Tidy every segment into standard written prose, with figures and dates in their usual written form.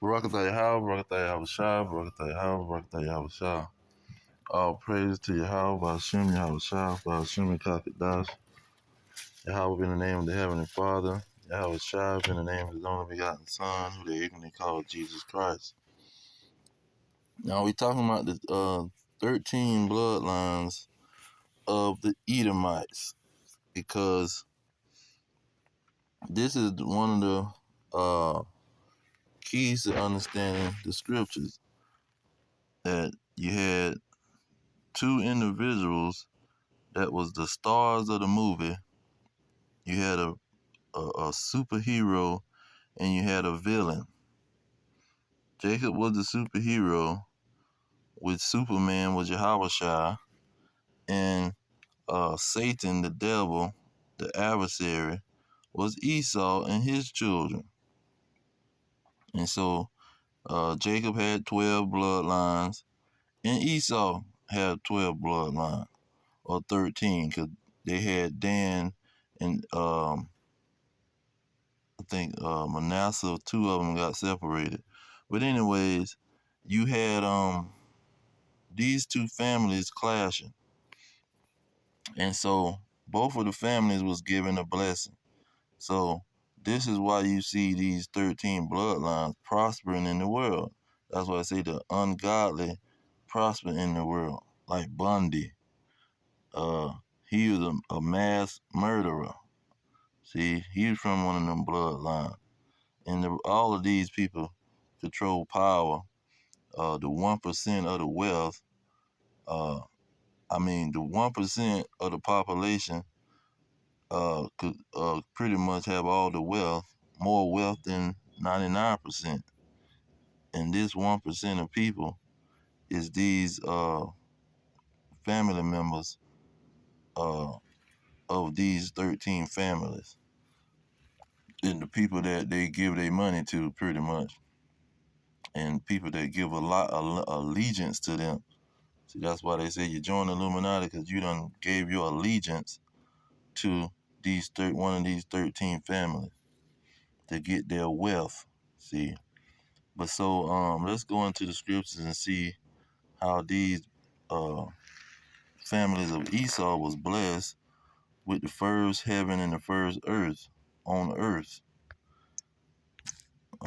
Barakatah Yahweh, Barakatah Yahweh Shah, Barakatah Yahweh, Barakatah Yahweh Shah. All praise to Yahweh, Ba'ashem Yahweh Shah, Ba'ashem Kakadash. Yahweh in the name of the Heavenly Father, Yahweh Shah in the name of His only begotten Son, who they ignorantly call Jesus Christ. Now we're talking about the 13 bloodlines of the Edomites, because this is one of the keys to understanding the scriptures, that you had two individuals that was the stars of the movie. You had a superhero and you had a villain. Jacob was the superhero, with Superman was Yahweh, and Satan, the devil, the adversary, was Esau and his children. And so Jacob had 12 bloodlines, and Esau had 12 bloodlines, or 13, because they had Dan and I think Manasseh, two of them got separated. But anyways, you had these two families clashing. And so both of the families was given a blessing. So this is why you see these 13 bloodlines prospering in the world. That's why I say the ungodly prosper in the world. Like Bundy. He was a mass murderer. See, he was from one of them bloodlines. And all of these people control power. The 1% of the wealth, the 1% of the population could pretty much have all the wealth, more wealth than 99%. And this 1% of people is these family members of these 13 families, and the people that they give their money to, pretty much, and people that give a lot of allegiance to them. See, that's why they say you join the Illuminati, because you done gave your allegiance to one of these 13 families to get their wealth. See, but so let's go into the scriptures and see how these uh, families of Esau was blessed with the first heaven and the first earth on earth.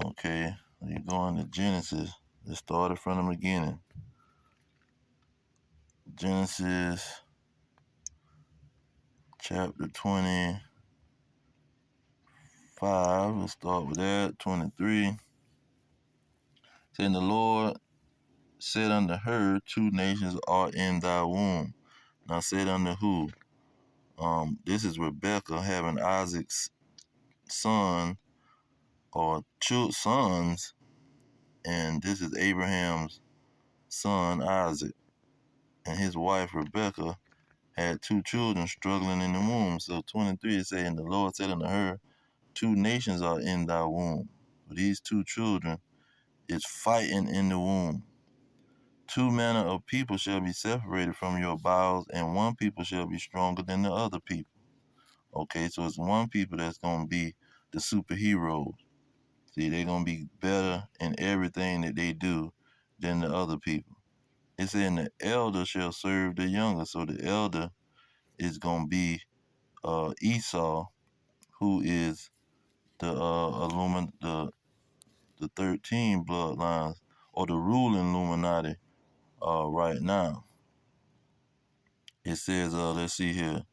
Okay, you go into Genesis. Let's start it from the beginning. Genesis chapter 25. Let's start with that. 23. Saying the Lord said unto her, two nations are in thy womb. Now said unto who? This is Rebekah having Isaac's son or sons, and this is Abraham's son Isaac, and his wife Rebekah had two children struggling in the womb. So 23 is saying the Lord said unto her, two nations are in thy womb. So these two children is fighting in the womb. Two manner of people shall be separated from your bowels, and one people shall be stronger than the other people. Okay, so it's one people that's going to be the superheroes. See, they're going to be better in everything that they do than the other people. It's in the elder shall serve the younger. So the elder is going to be Esau, who is the the 13 bloodlines, or the ruling Illuminati right now. It says, let's see here,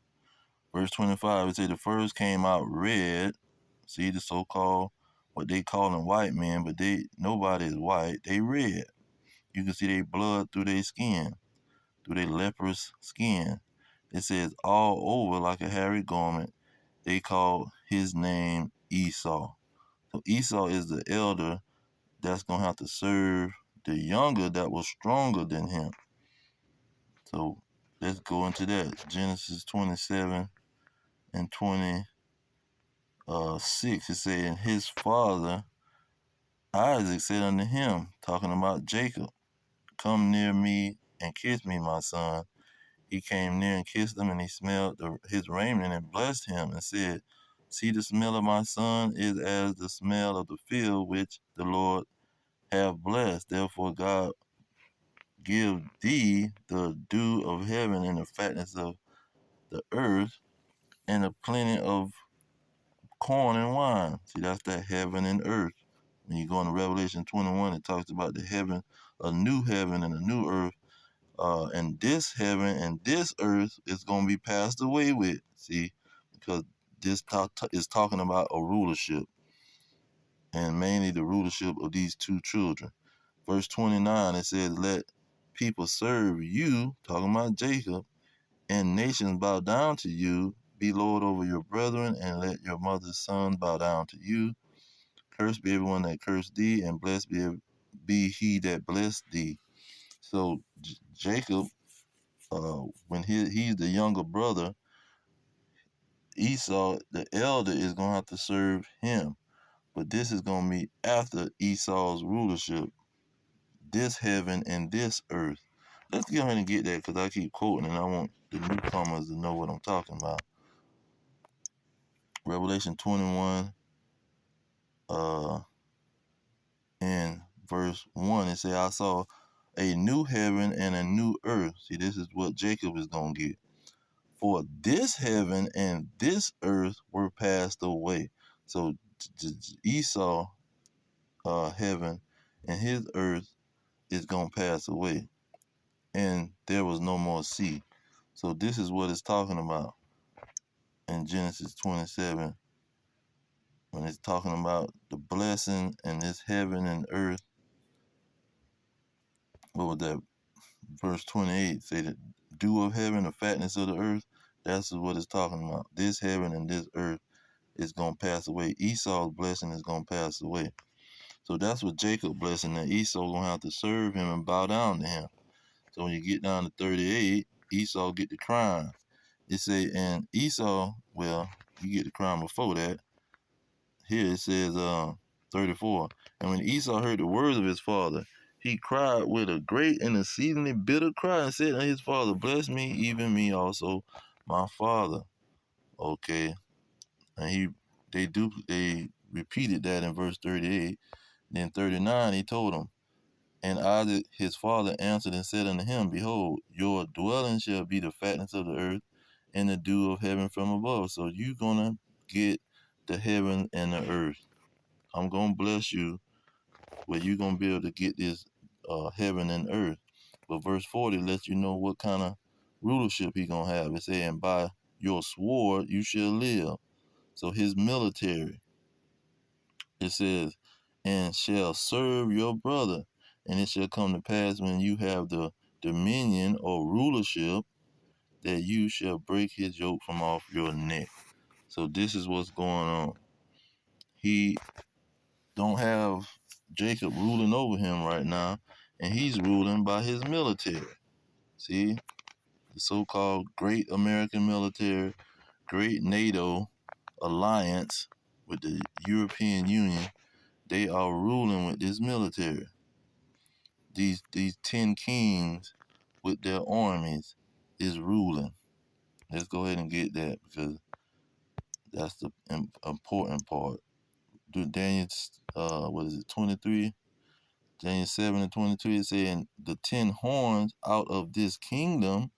verse 25, it says the first came out red. See, the so-called, what they calling white men, but nobody is white. They red. You can see their blood through their skin, through their leprous skin. It says all over like a hairy garment. They call his name Esau. So Esau is the elder that's going to have to serve the younger that was stronger than him. So let's go into that. Genesis 27 and 26. It says, and his father Isaac said unto him, talking about Jacob, come near me and kiss me, my son. He came near and kissed him, and he smelled his raiment and blessed him and said, see, the smell of my son is as the smell of the field which the Lord have blessed. Therefore God give thee the dew of heaven and the fatness of the earth and the plenty of corn and wine. See, that's that heaven and earth. When you go into Revelation 21, it talks about the heaven, a new heaven and a new earth. And this heaven and this earth is going to be passed away with. See, because this is talking about a rulership, and mainly the rulership of these two children. Verse 29, it says, let people serve you, talking about Jacob, and nations bow down to you. Be Lord over your brethren, and let your mother's son bow down to you. Cursed be everyone that cursed thee, and blessed be he that blessed thee. So Jacob, when he's the younger brother, Esau, the elder, is going to have to serve him. But this is going to be after Esau's rulership, this heaven and this earth. Let's go ahead and get that because I keep quoting and I want the newcomers to know what I'm talking about. Revelation 21, in verse 1, it says, I saw a new heaven and a new earth. See, this is what Jacob is going to get. For this heaven and this earth were passed away. So Esau, heaven and his earth is going to pass away. And there was no more sea. So this is what it's talking about in Genesis 27 when it's talking about the blessing and this heaven and earth. What was that? Verse 28 say the dew of heaven, the fatness of the earth. That's what it's talking about. This heaven and this earth is going to pass away. Esau's blessing is going to pass away. So that's what Jacob's blessing, that Esau going to have to serve him and bow down to him. So when you get down to 38, Esau get the crown. It say, and Esau, well, you get the crown before that. Here it says 34. And when Esau heard the words of his father, he cried with a great and exceedingly bitter cry and said unto his father, bless me, even me also, my father. Okay. And they repeated that in verse 38. Then 39, he told him, and Isaac his father answered and said unto him, behold, your dwelling shall be the fatness of the earth and the dew of heaven from above. So you're going to get the heaven and the earth. I'm going to bless you where you're going to be able to get this heaven and earth. But verse 40 lets you know what kind of rulership he going to have. It says, and by your sword you shall live. So his military, it says, and shall serve your brother. And it shall come to pass when you have the dominion or rulership that you shall break his yoke from off your neck. So this is what's going on. He don't have Jacob ruling over him right now, and he's ruling by his military. See, the so-called great American military, great NATO alliance with the European Union, they are ruling with this military. These 10 kings with their armies is ruling. Let's go ahead and get that because that's the important part. Do Daniel, what is it, 23? Daniel 7 and 22 is saying the 10 horns out of this kingdom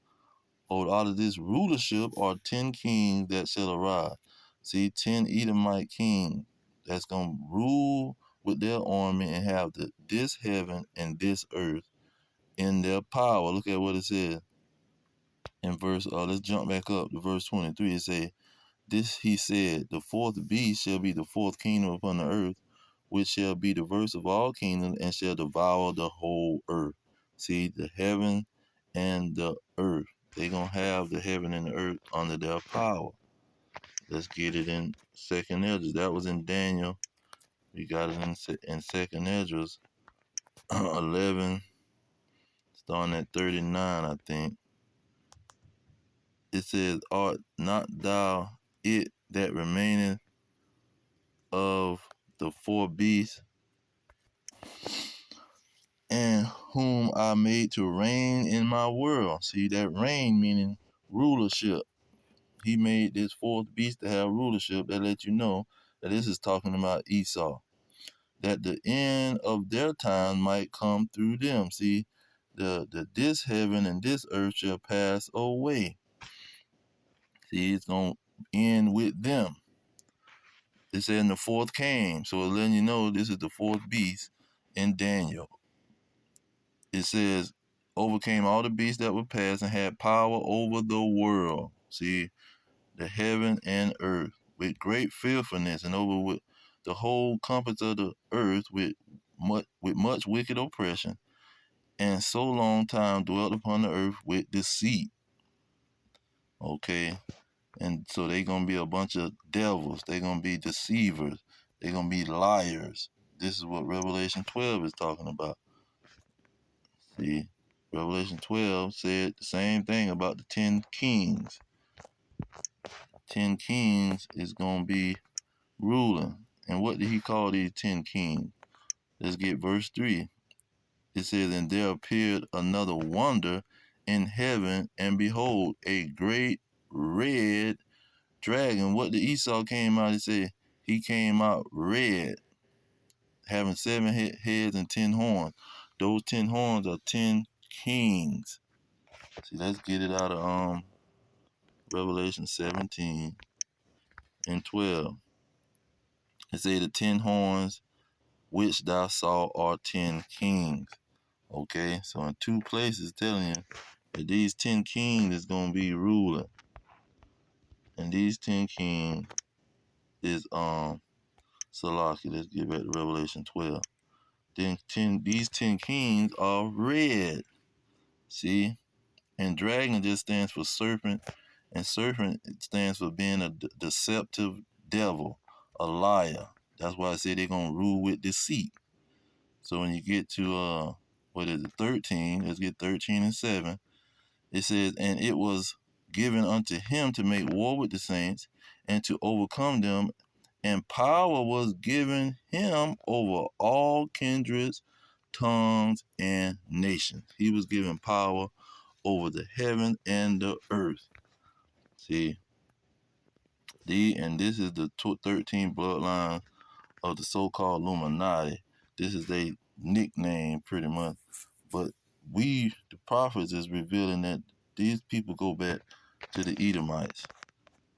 or out of this rulership are 10 kings that shall arise. See, 10 Edomite kings that's going to rule with their army and have this heaven and this earth in their power. Look at what it says in verse, let's jump back up to verse 23. It says, this he said, the fourth beast shall be the fourth kingdom upon the earth, which shall be diverse of all kingdoms, and shall devour the whole earth. See, the heaven and the earth. They're going to have the heaven and the earth under their power. Let's get it in Second Esdras. That was in Daniel. We got it in Second Esdras 11, starting at 39, I think. It says, art not thou it that remaineth of the four beasts, and whom I made to reign in my world. See, that reign meaning rulership. He made this fourth beast to have rulership. That let you know that this is talking about Esau. that the end of their time might come through them. See, this heaven and this earth shall pass away. See, it's gonna end with them. It said, and the fourth came. So it's letting you know this is the fourth beast in Daniel. It says, overcame all the beasts that were past and had power over the world. See, the heaven and earth with great fearfulness, and over with the whole compass of the earth with much wicked oppression, and so long time dwelt upon the earth with deceit. Okay, and so they're gonna be a bunch of devils. They're gonna be deceivers. They're gonna be liars. This is what Revelation 12 is talking about. See, Revelation 12 said the same thing about the 10 kings. 10 kings is gonna be ruling. And what did he call these 10 kings? Let's get verse 3. It says, and there appeared another wonder in heaven, and behold, a great red dragon. What did Esau came out? He said he came out red, having 7 heads and 10 horns. Those 10 horns are 10 kings. See, let's get it out of Revelation 17 and 12. It says the 10 horns which thou saw are 10 kings. Okay, so in 2 places telling you that these 10 kings is gonna be ruling, and these 10 kings is Salaki. Let's get back to Revelation 12. Then these 10 kings are red. See, and dragon just stands for serpent, and serpent stands for being a deceptive devil, a liar. That's why I say they're gonna rule with deceit. So when you get to what is it, 13, let's get 13 and 7. It says, and it was given unto him to make war with the saints and to overcome them, and power was given him over all kindreds, tongues, and nations. He was given power over the heaven and the earth. See, and this is the 13 bloodlines of the so-called Illuminati. This is their nickname, pretty much. But we, the prophets, is revealing that these people go back to the Edomites.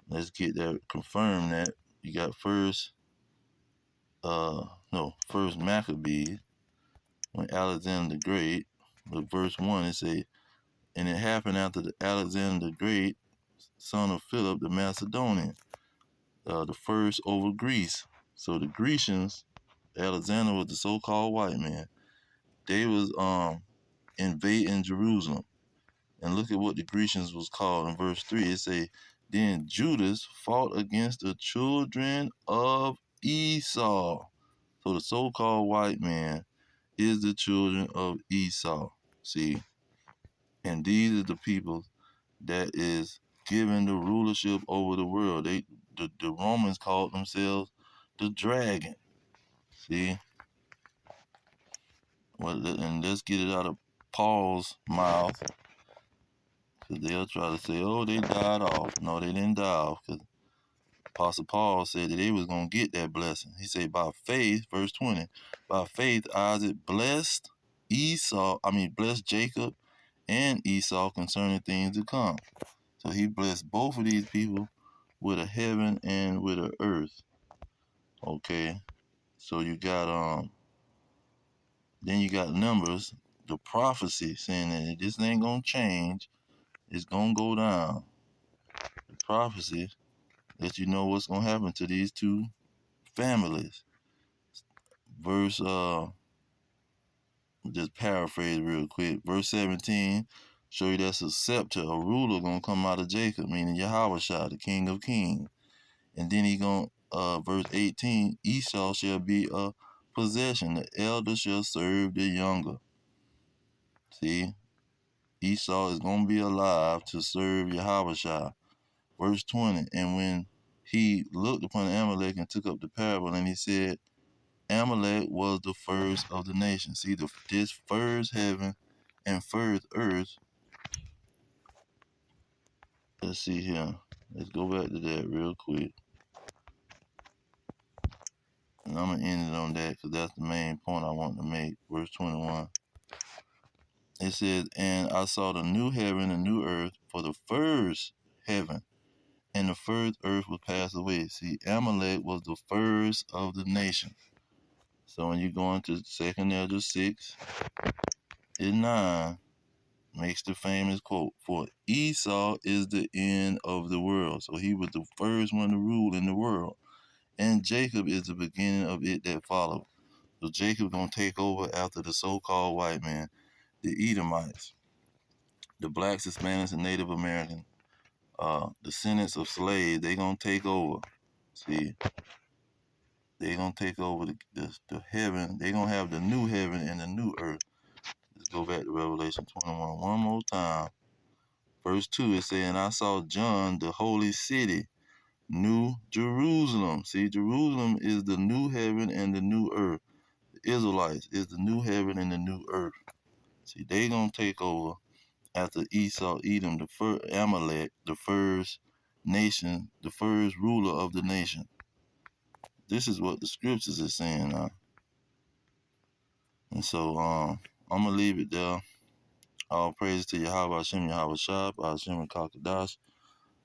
Let's get that confirmed. That you got first Maccabees, when Alexander the Great, with verse 1, it say, and it happened after Alexander the Great, son of Philip the Macedonian, the first over Greece. So the Grecians, Alexander was the so-called white man. They was invading Jerusalem. And look at what the Grecians was called in verse 3. It say, then Judas fought against the children of Esau. So the so-called white man is the children of Esau. See, and these are the people that is given the rulership over the world. The Romans called themselves the dragon. See, and let's get it out of Paul's mouth, because they'll try to say, oh, they died off. No, they didn't die off, because Apostle Paul said that they was going to get that blessing. He said, by faith, verse 20, by faith Isaac blessed blessed Jacob and Esau concerning things to come. So he blessed both of these people with a heaven and with a earth. Okay. So you got then you got Numbers, the prophecy saying that this ain't gonna change, it's gonna go down. The prophecy let you know what's gonna happen to these two families. Verse just paraphrase real quick. Verse 17 show you that's a scepter, a ruler gonna come out of Jacob, meaning Yahweh, the King of Kings. And then he gonna verse 18, Esau shall be a possession, the elder shall serve the younger. See, Esau is gonna be alive to serve Yahweh. Verse 20, and when he looked upon Amalek and took up the parable, and he said, Amalek was the first of the nations. See, this first heaven and first earth. Let's see here. Let's go back to that real quick. And I'm going to end it on that because that's the main point I want to make. Verse 21. It says, and I saw the new heaven and new earth, for the first heaven and the first earth will pass away. See, Amalek was the first of the nation. So when you go into 2nd Ezra 6 and 9, makes the famous quote, for Esau is the end of the world. So he was the first one to rule in the world. And Jacob is the beginning of it that followed. So Jacob gonna take over after the so-called white man, the Edomites, the blacks, Hispanics, and Native Americans, descendants of slaves. They gonna take over. See, they gonna take over the heaven. They gonna have the new heaven and the new earth. Let's go back to Revelation 21 one more time. Verse 2 is saying, I saw John, the holy city, New Jerusalem. See, Jerusalem is the new heaven and the new earth. The Israelites is the new heaven and the new earth. See, they gonna take over after Esau, Edom, the first Amalek, the first nation, the first ruler of the nation. This is what the scriptures is saying now. And so I'm gonna leave it there. All praise to Yahweh Hashem, Yahweh Shah, Hashem and Kakadash.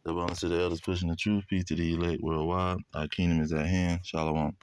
The balance to the elders pushing the truth. Peace to the elect worldwide. Our kingdom is at hand. Shalom.